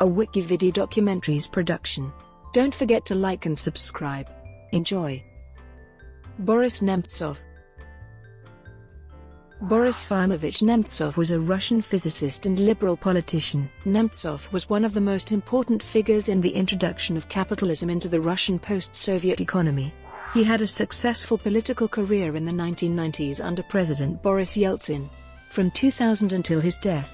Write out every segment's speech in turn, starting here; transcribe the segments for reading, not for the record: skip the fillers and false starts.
a WikiVidi documentaries production. Don't forget to like and subscribe. Enjoy. Boris Nemtsov. Boris Yefimovich Nemtsov was a Russian physicist and liberal politician. Nemtsov was one of the most important figures in the introduction of capitalism into the Russian post-Soviet economy. He had a successful political career in the 1990s under President Boris Yeltsin. From 2000 until his death,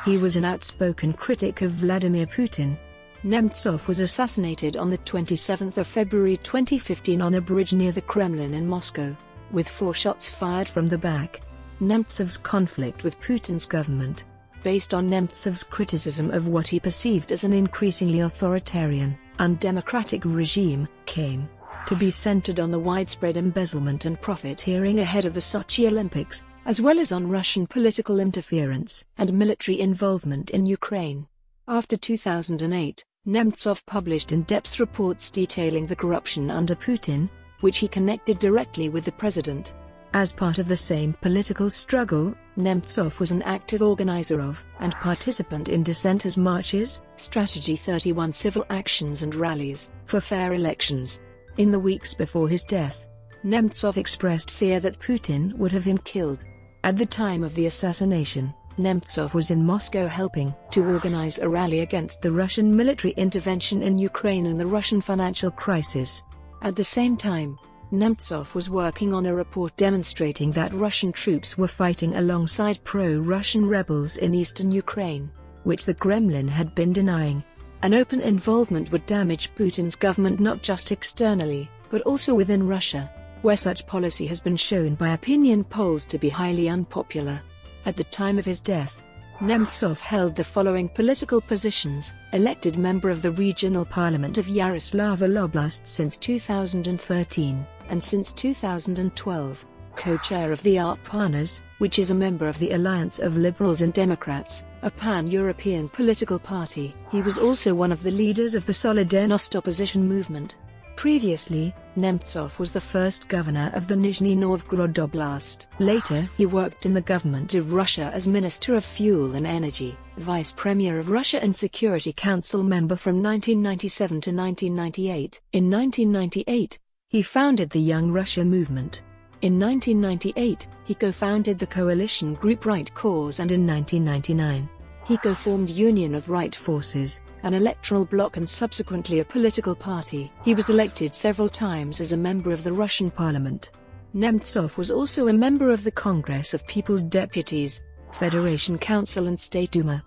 he was an outspoken critic of Vladimir Putin. Nemtsov was assassinated on the 27th of February 2015 on a bridge near the Kremlin in Moscow, with 4 shots fired from the back. Nemtsov's conflict with Putin's government, based on Nemtsov's criticism of what he perceived as an increasingly authoritarian, undemocratic regime, came to be centered on the widespread embezzlement and profiteering ahead of the Sochi Olympics, as well as on Russian political interference and military involvement in Ukraine. After 2008, Nemtsov published in-depth reports detailing the corruption under Putin, which he connected directly with the president. As part of the same political struggle, Nemtsov was an active organizer of and participant in dissenters' marches, Strategy 31 civil actions and rallies for fair elections. In the weeks before his death, Nemtsov expressed fear that Putin would have him killed. At the time of the assassination, Nemtsov was in Moscow helping to organize a rally against the Russian military intervention in Ukraine and the Russian financial crisis. At the same time, Nemtsov was working on a report demonstrating that Russian troops were fighting alongside pro-Russian rebels in eastern Ukraine, which the Kremlin had been denying. An open involvement would damage Putin's government not just externally, but also within Russia, where such policy has been shown by opinion polls to be highly unpopular. At the time of his death, Nemtsov held the following political positions: elected member of the Regional Parliament of Yaroslavl Oblast since 2013, and since 2012, co-chair of the Organiz, which is a member of the Alliance of Liberals and Democrats, a pan-European political party. He was also one of the leaders of the Solidarnost opposition movement. Previously, Nemtsov was the first governor of the Nizhny Novgorod Oblast. Later, he worked in the government of Russia as Minister of Fuel and Energy, Vice Premier of Russia and Security Council member from 1997 to 1998. In 1998, he founded the Young Russia movement. In 1998, he co-founded the coalition group Right Cause, and in 1999, he co-formed Union of Right Forces, an electoral bloc and subsequently a political party. He was elected several times as a member of the Russian parliament. Nemtsov was also a member of the Congress of People's Deputies, Federation Council and State Duma.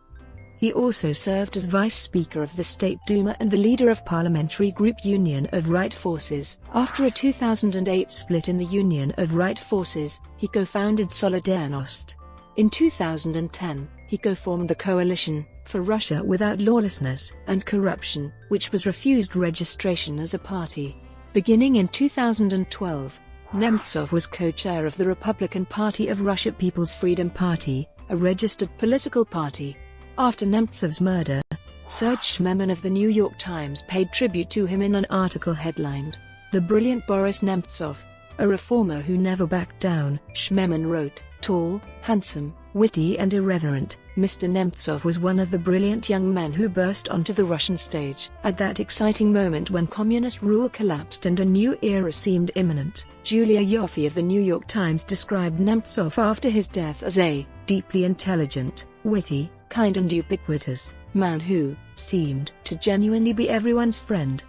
He also served as Vice Speaker of the State Duma and the leader of parliamentary group Union of Right Forces. After a 2008 split in the Union of Right Forces, he co-founded Solidarnost. In 2010, he co-formed the Coalition for Russia Without Lawlessness and Corruption, which was refused registration as a party. Beginning in 2012, Nemtsov was co-chair of the Republican Party of Russia People's Freedom Party, a registered political party. After Nemtsov's murder, Serge Shmeman of the New York Times paid tribute to him in an article headlined, "The Brilliant Boris Nemtsov, a reformer who never backed down." Shmeman wrote, "Tall, handsome, witty and irreverent, Mr. Nemtsov was one of the brilliant young men who burst onto the Russian stage at that exciting moment when communist rule collapsed and a new era seemed imminent." Julia Yoffe of the New York Times described Nemtsov after his death as a deeply intelligent, witty, kind and ubiquitous man who seemed to genuinely be everyone's friend.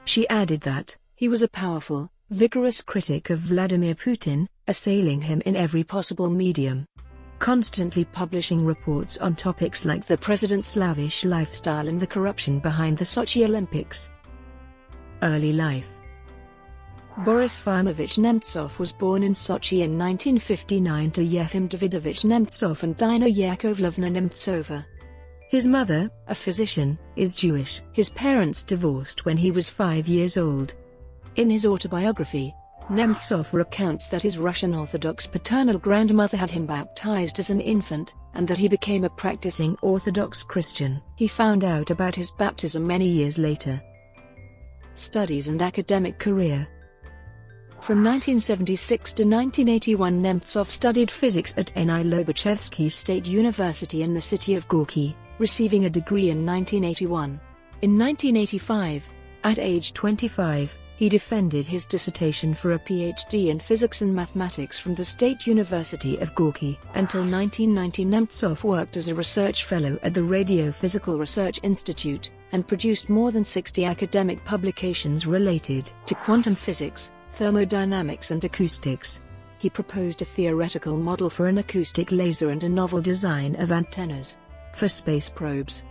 She added that he was a powerful, vigorous critic of Vladimir Putin, assailing him in every possible medium, constantly publishing reports on topics like the president's lavish lifestyle and the corruption behind the Sochi Olympics. Early life. Boris Yefimovich Nemtsov was born in Sochi in 1959 to Yefim Davidovich Nemtsov and Dina Yakovlevna Nemtsova. His mother, a physician, is Jewish. His parents divorced when he was 5 years old. In his autobiography, Nemtsov recounts that his Russian Orthodox paternal grandmother had him baptized as an infant, and that he became a practicing Orthodox Christian. He found out about his baptism many years later. Studies and academic career. From 1976 to 1981, Nemtsov studied physics at N.I. Lobachevsky State University in the city of Gorky. receiving a degree in 1981. In 1985, at age 25, he defended his dissertation for a PhD in physics and mathematics from the State University of Gorky. Until 1990, Nemtsov worked as a research fellow at the Radiophysical Research Institute, and produced more than 60 academic publications related to quantum physics, thermodynamics and acoustics. He proposed a theoretical model for an acoustic laser and a novel design of antennas for space probes.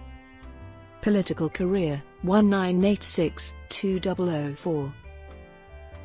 Political career, 1986-2004.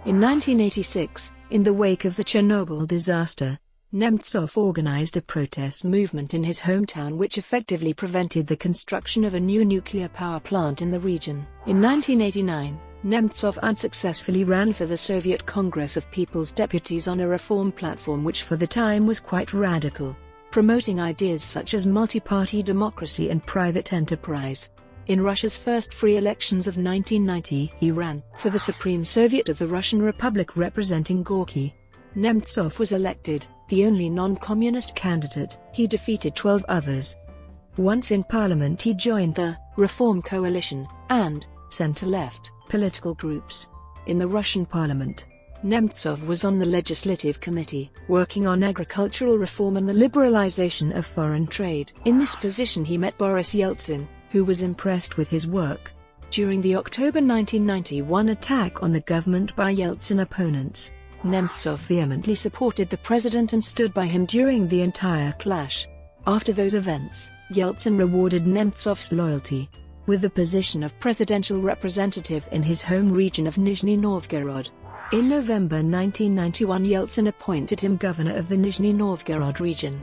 In 1986, in the wake of the Chernobyl disaster, Nemtsov organized a protest movement in his hometown which effectively prevented the construction of a new nuclear power plant in the region. In 1989, Nemtsov unsuccessfully ran for the Soviet Congress of People's Deputies on a reform platform which for the time was quite radical, promoting ideas such as multi-party democracy and private enterprise. In Russia's first free elections of 1990, he ran for the Supreme Soviet of the Russian Republic representing Gorky. Nemtsov was elected, the only non-communist candidate. He defeated 12 others. Once in parliament, he joined the Reform Coalition and center-left political groups. In the Russian parliament, Nemtsov was on the Legislative Committee, working on agricultural reform and the liberalization of foreign trade. In this position he met Boris Yeltsin, who was impressed with his work. During the October 1991 attack on the government by Yeltsin opponents, Nemtsov vehemently supported the president and stood by him during the entire clash. After those events, Yeltsin rewarded Nemtsov's loyalty with the position of presidential representative in his home region of Nizhny Novgorod. In November 1991, Yeltsin appointed him governor of the Nizhny Novgorod region.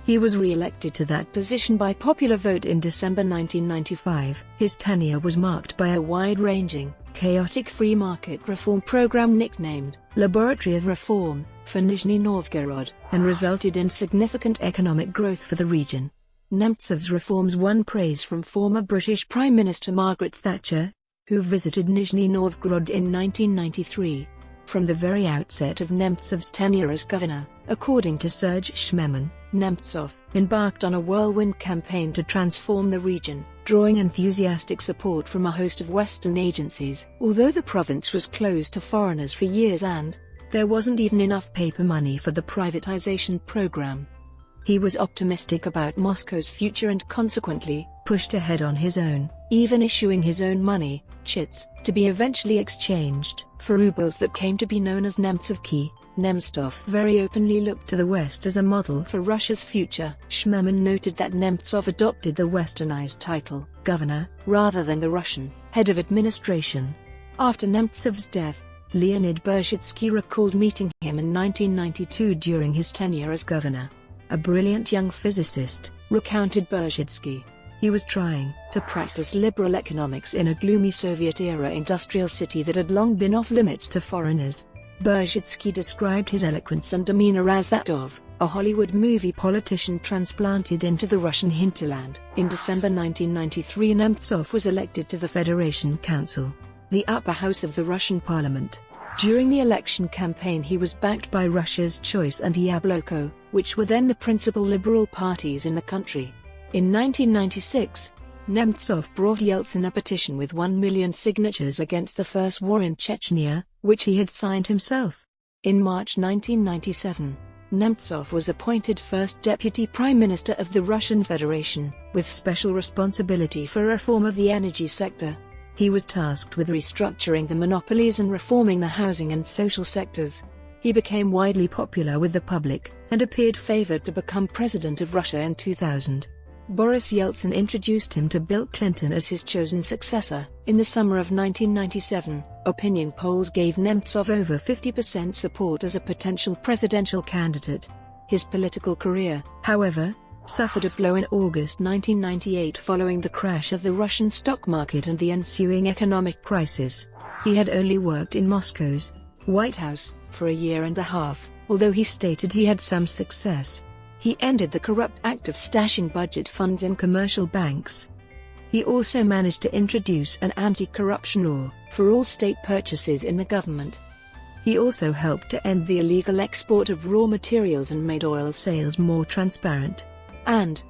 He was re-elected to that position by popular vote in December 1995. His tenure was marked by a wide-ranging, chaotic free market reform program nicknamed Laboratory of Reform for Nizhny Novgorod, and resulted in significant economic growth for the region. Nemtsov's reforms won praise from former British Prime Minister Margaret Thatcher, who visited Nizhny Novgorod in 1993. From the very outset of Nemtsov's tenure as governor, according to Serge Schmemann, Nemtsov embarked on a whirlwind campaign to transform the region, drawing enthusiastic support from a host of Western agencies. Although the province was closed to foreigners for years and there wasn't even enough paper money for the privatization program, he was optimistic about Moscow's future and consequently pushed ahead on his own, even issuing his own money, chits, to be eventually exchanged for rubles that came to be known as Nemtsovki. Nemtsov very openly looked to the West as a model for Russia's future. Schmemann noted that Nemtsov adopted the westernized title, governor, rather than the Russian, head of administration. After Nemtsov's death, Leonid Berzhitsky recalled meeting him in 1992 during his tenure as governor. A brilliant young physicist, recounted Berzhitsky. He was trying to practice liberal economics in a gloomy Soviet-era industrial city that had long been off-limits to foreigners. Berzhitsky described his eloquence and demeanor as that of a Hollywood movie politician transplanted into the Russian hinterland. In December 1993, Nemtsov was elected to the Federation Council, the upper house of the Russian parliament. During the election campaign he was backed by Russia's Choice and Yabloko, which were then the principal liberal parties in the country. In 1996, Nemtsov brought Yeltsin a petition with 1 million signatures against the First War in Chechnya, which he had signed himself. In March 1997, Nemtsov was appointed first Deputy Prime Minister of the Russian Federation, with special responsibility for reform of the energy sector. He was tasked with restructuring the monopolies and reforming the housing and social sectors. He became widely popular with the public, and appeared favored to become President of Russia in 2000. Boris Yeltsin introduced him to Bill Clinton as his chosen successor. In the summer of 1997, opinion polls gave Nemtsov over 50% support as a potential presidential candidate. His political career, however, suffered a blow in August 1998 following the crash of the Russian stock market and the ensuing economic crisis. He had only worked in Moscow's White House for a year and a half, although he stated he had some success. He ended the corrupt act of stashing budget funds in commercial banks. He also managed to introduce an anti-corruption law for all state purchases in the government. He also helped to end the illegal export of raw materials and made oil sales more transparent. And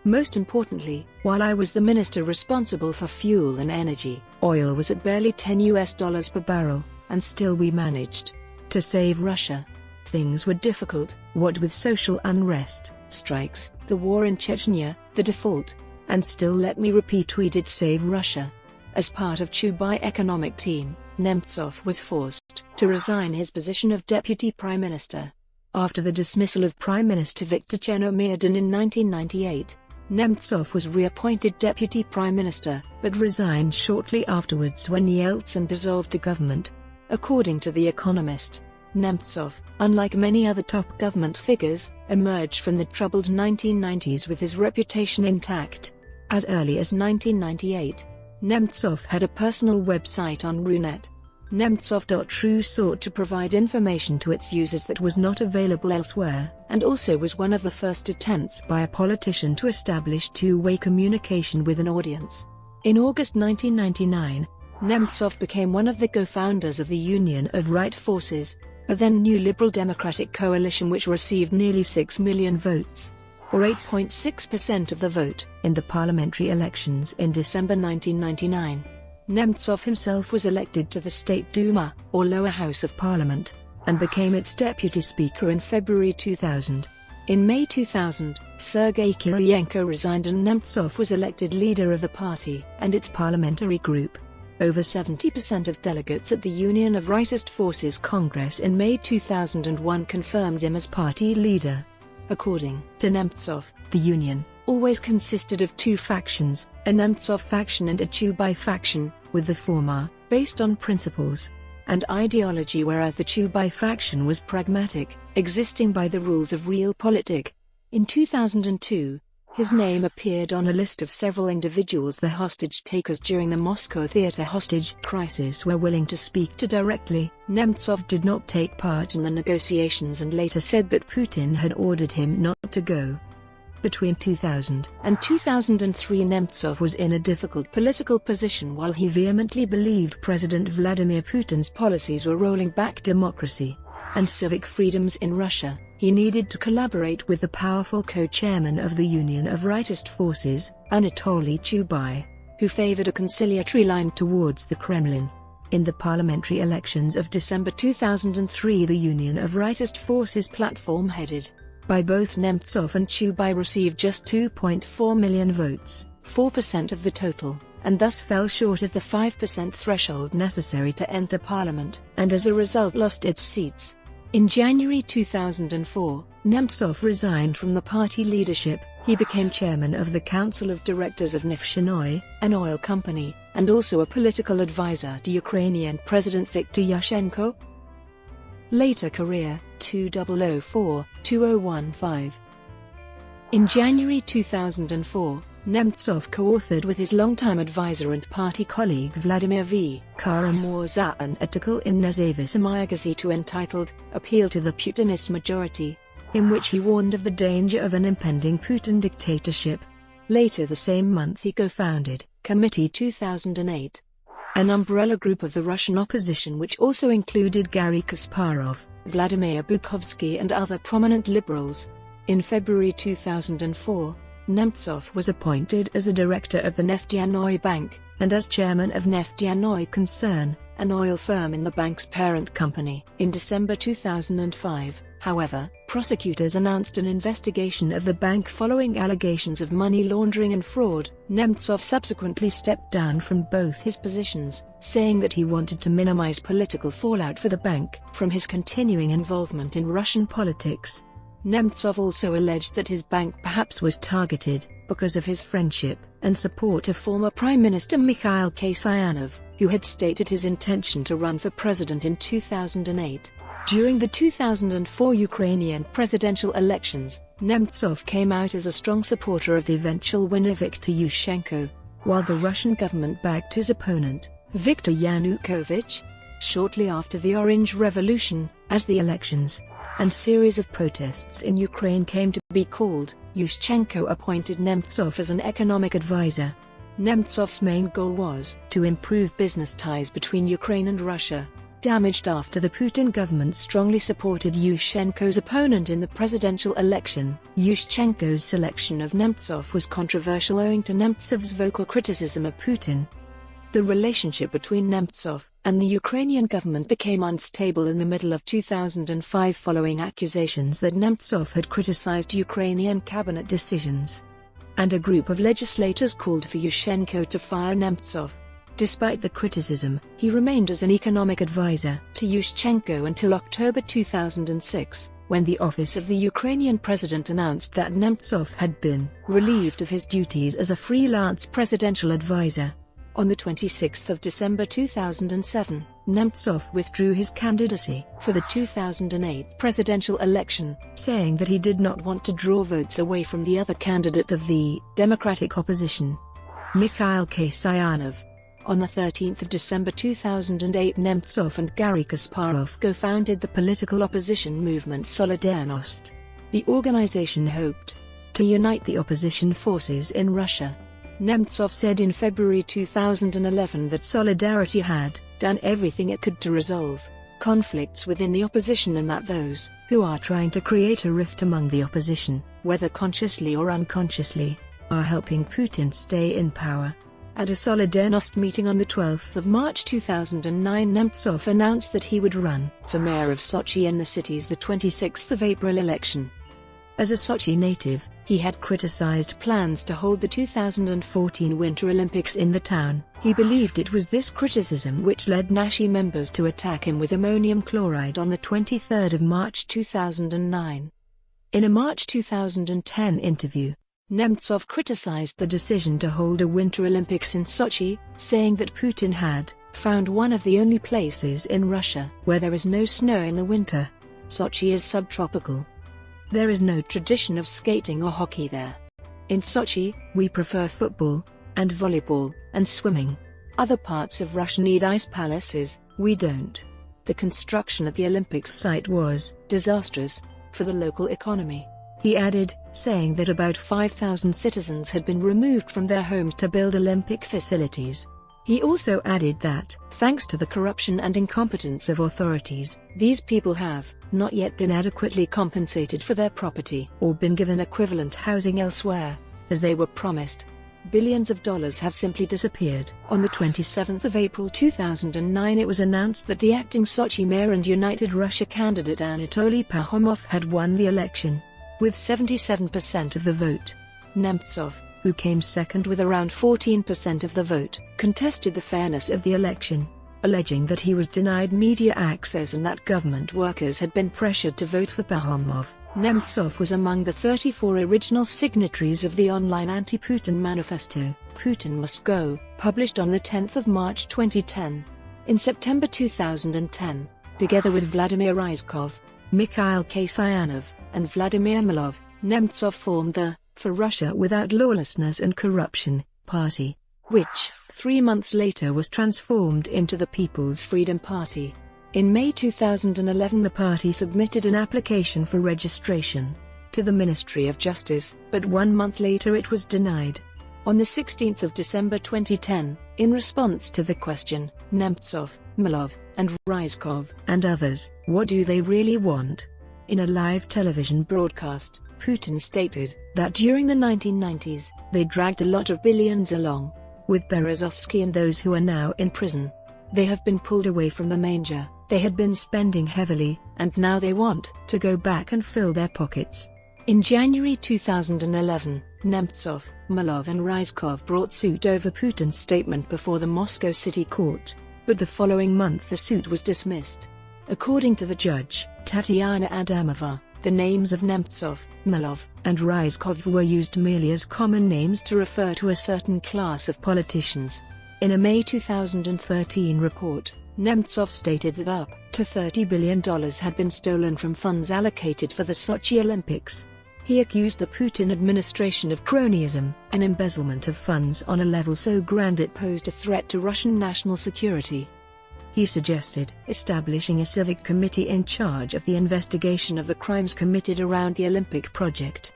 Most importantly, while I was the minister responsible for fuel and energy, oil was at barely $10 per barrel, and still we managed to save Russia. Things were difficult, what with social unrest, strikes, the war in Chechnya, the default, and still let me repeat, we did save Russia. As part of Chubai economic team, Nemtsov was forced to resign his position of deputy prime minister. After the dismissal of Prime Minister Viktor Chernomyrdin in 1998, Nemtsov was reappointed deputy prime minister, but resigned shortly afterwards when Yeltsin dissolved the government. According to The Economist, Nemtsov, unlike many other top government figures, emerged from the troubled 1990s with his reputation intact. As early as 1998, Nemtsov had a personal website on Runet. Nemtsov.ru sought to provide information to its users that was not available elsewhere, and also was one of the first attempts by a politician to establish two-way communication with an audience. In August 1999, Nemtsov became one of the co-founders of the Union of Right Forces, a then new Liberal Democratic coalition which received nearly 6 million votes, or 8.6% of the vote, in the parliamentary elections in December 1999. Nemtsov himself was elected to the State Duma, or lower house of parliament, and became its deputy speaker in February 2000. In May 2000, Sergei Kiriyenko resigned and Nemtsov was elected leader of the party and its parliamentary group. Over 70% of delegates at the Union of Rightist Forces Congress in May 2001 confirmed him as party leader. According to Nemtsov, the Union always consisted of two factions, a Nemtsov faction and a Chubai faction, with the former based on principles and ideology, whereas the Chubai faction was pragmatic, existing by the rules of realpolitik. In 2002, his name appeared on a list of several individuals the hostage takers during the Moscow theater hostage crisis were willing to speak to directly. Nemtsov did not take part in the negotiations and later said that Putin had ordered him not to go. Between 2000 and 2003, Nemtsov was in a difficult political position while he vehemently believed President Vladimir Putin's policies were rolling back democracy and civic freedoms in Russia. He needed to collaborate with the powerful co-chairman of the Union of Rightist Forces, Anatoly Chubai, who favored a conciliatory line towards the Kremlin. In the parliamentary elections of December 2003, the Union of Rightist Forces platform headed by both Nemtsov and Chubai received just 2.4 million votes, 4% of the total, and thus fell short of the 5% threshold necessary to enter parliament, and as a result lost its seats. In January 2004, Nemtsov resigned from the party leadership. He became chairman of the Council of Directors of Neftechonoye, an oil company, and also a political advisor to Ukrainian President Viktor Yushchenko. Later career, 2004-2015. In January 2004, Nemtsov co-authored with his longtime advisor and party colleague Vladimir V. Karamurza an article in Nezavisimoye Gazeta entitled, "Appeal to the Putinist Majority," in which he warned of the danger of an impending Putin dictatorship. Later the same month he co-founded Committee 2008, an umbrella group of the Russian opposition which also included Garry Kasparov, Vladimir Bukovsky and other prominent liberals. In February 2004, Nemtsov was appointed as a director of the Neftechonoye Bank, and as chairman of Neftechonoye Concern, an oil firm in the bank's parent company. In December 2005, however, prosecutors announced an investigation of the bank following allegations of money laundering and fraud. Nemtsov subsequently stepped down from both his positions, saying that he wanted to minimize political fallout for the bank from his continuing involvement in Russian politics. Nemtsov also alleged that his bank perhaps was targeted because of his friendship and support of former Prime Minister Mikhail Kasyanov, who had stated his intention to run for president in 2008. During the 2004 Ukrainian presidential elections, Nemtsov came out as a strong supporter of the eventual winner Viktor Yushchenko, while the Russian government backed his opponent, Viktor Yanukovych. Shortly after the Orange Revolution, as the elections and series of protests in Ukraine came to be called, Yushchenko appointed Nemtsov as an economic advisor. Nemtsov's main goal was to improve business ties between Ukraine and Russia. damaged after the Putin government strongly supported Yushchenko's opponent in the presidential election. Yushchenko's selection of Nemtsov was controversial owing to Nemtsov's vocal criticism of Putin. The relationship between Nemtsov and the Ukrainian government became unstable in the middle of 2005 following accusations that Nemtsov had criticized Ukrainian cabinet decisions. And a group of legislators called for Yushchenko to fire Nemtsov. Despite the criticism, he remained as an economic advisor to Yushchenko until October 2006, when the office of the Ukrainian president announced that Nemtsov had been relieved of his duties as a freelance presidential advisor. On the 26th of December 2007, Nemtsov withdrew his candidacy for the 2008 presidential election, saying that he did not want to draw votes away from the other candidate of the Democratic opposition, Mikhail Kasyanov. On the 13th of December 2008, Nemtsov and Garry Kasparov co-founded the political opposition movement Solidarność. The organization hoped to unite the opposition forces in Russia. Nemtsov said in February 2011 that Solidarity had done everything it could to resolve conflicts within the opposition and that those who are trying to create a rift among the opposition, whether consciously or unconsciously, are helping Putin stay in power. At a Solidarność meeting on the 12th of March 2009, Nemtsov announced that he would run for mayor of Sochi in the city's 26th of April election. As a Sochi native, he had criticized plans to hold the 2014 Winter Olympics in the town. He believed it was this criticism which led Nashi members to attack him with ammonium chloride on the 23rd of March 2009. In a March 2010 interview, Nemtsov criticized the decision to hold a Winter Olympics in Sochi, saying that Putin had found one of the only places in Russia where there is no snow in the winter. Sochi is subtropical. There is no tradition of skating or hockey there. In Sochi, we prefer football, and volleyball, and swimming. Other parts of Russia need ice palaces, we don't. The construction at the Olympics site was disastrous for the local economy. He added, saying that about 5,000 citizens had been removed from their homes to build Olympic facilities. He also added that, thanks to the corruption and incompetence of authorities, these people have not yet been adequately compensated for their property or been given equivalent housing elsewhere, as they were promised. Billions of dollars have simply disappeared. On the 27th of April 2009, it was announced that the acting Sochi mayor and United Russia candidate Anatoly Pakhomov had won the election with 77% of the vote. Nemtsov, who came second with around 14% of the vote, contested the fairness of the election, alleging that he was denied media access and that government workers had been pressured to vote for Pakhomov. Nemtsov was among the 34 original signatories of the online anti-Putin manifesto, Putin Must Go, published on 10 March 2010. In September 2010, together with Vladimir Ryzhkov, Mikhail Kasyanov, and Vladimir Malov, Nemtsov formed the For Russia Without Lawlessness and Corruption party, which, 3 months later was transformed into the People's Freedom Party. In May 2011, the party submitted an application for registration to the Ministry of Justice, but 1 month later it was denied. On 16 December 2010, in response to the question, Nemtsov, Malov, and Ryzhkov, and others, what do they really want? In a live television broadcast, Putin stated that during the 1990s, they dragged a lot of billions along with Berezovsky and those who are now in prison. They have been pulled away from the manger, they had been spending heavily, and now they want to go back and fill their pockets. In January 2011, Nemtsov, Malov and Ryzhkov brought suit over Putin's statement before the Moscow City Court, but the following month the suit was dismissed. According to the judge, Tatiana Adamova, the names of Nemtsov, Malov, and Ryzhkov were used merely as common names to refer to a certain class of politicians. In a May 2013 report, Nemtsov stated that up to $30 billion had been stolen from funds allocated for the Sochi Olympics. He accused the Putin administration of cronyism, an embezzlement of funds on a level so grand it posed a threat to Russian national security. He suggested establishing a civic committee in charge of the investigation of the crimes committed around the Olympic project.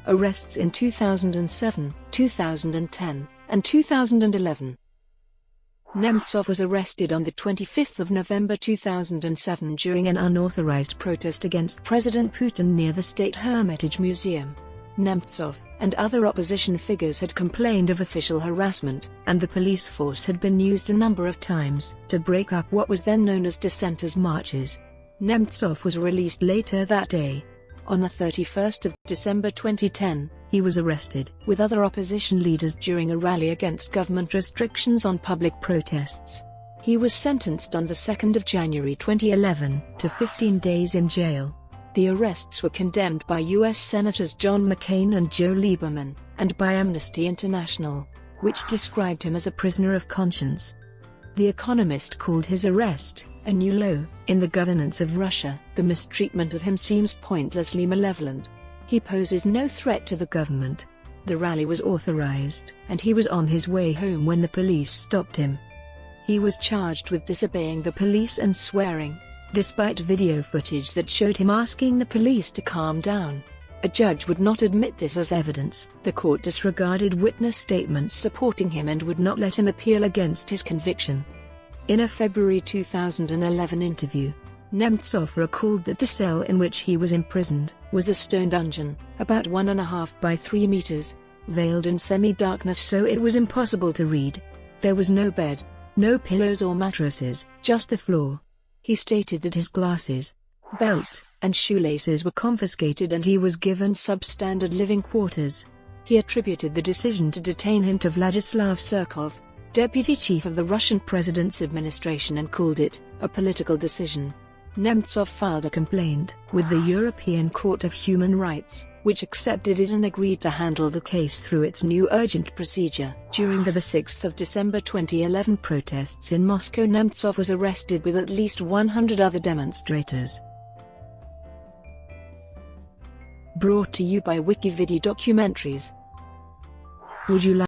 Arrests in 2007, 2010, and 2011. Nemtsov was arrested on the 25th of November 2007 during an unauthorized protest against President Putin near the State Hermitage Museum. Nemtsov and other opposition figures had complained of official harassment, and the police force had been used a number of times to break up what was then known as dissenters' marches. Nemtsov was released later that day. On the 31st of December 2010, he was arrested with other opposition leaders during a rally against government restrictions on public protests. He was sentenced on the 2nd of January 2011 to 15 days in jail. The arrests were condemned by U.S. Senators John McCain and Joe Lieberman, and by Amnesty International, which described him as a prisoner of conscience. The Economist called his arrest a new low in the governance of Russia. The mistreatment of him seems pointlessly malevolent. He poses no threat to the government. The rally was authorized, and he was on his way home when the police stopped him. He was charged with disobeying the police and swearing, despite video footage that showed him asking the police to calm down. A judge would not admit this as evidence. The court disregarded witness statements supporting him and would not let him appeal against his conviction. In a February 2011 interview, Nemtsov recalled that the cell in which he was imprisoned was a stone dungeon, about 1.5 by 3 meters, veiled in semi-darkness so it was impossible to read. There was no bed, no pillows or mattresses, just the floor. He stated that his glasses, belt, and shoelaces were confiscated and he was given substandard living quarters. He attributed the decision to detain him to Vladislav Surkov, deputy chief of the Russian president's administration, and called it a political decision. Nemtsov filed a complaint with the European Court of Human Rights, which accepted it and agreed to handle the case through its new urgent procedure. During the 6th of December 2011 protests in Moscow, Nemtsov was arrested with at least 100 other demonstrators. Brought to you by WikiVidi documentaries. Would you like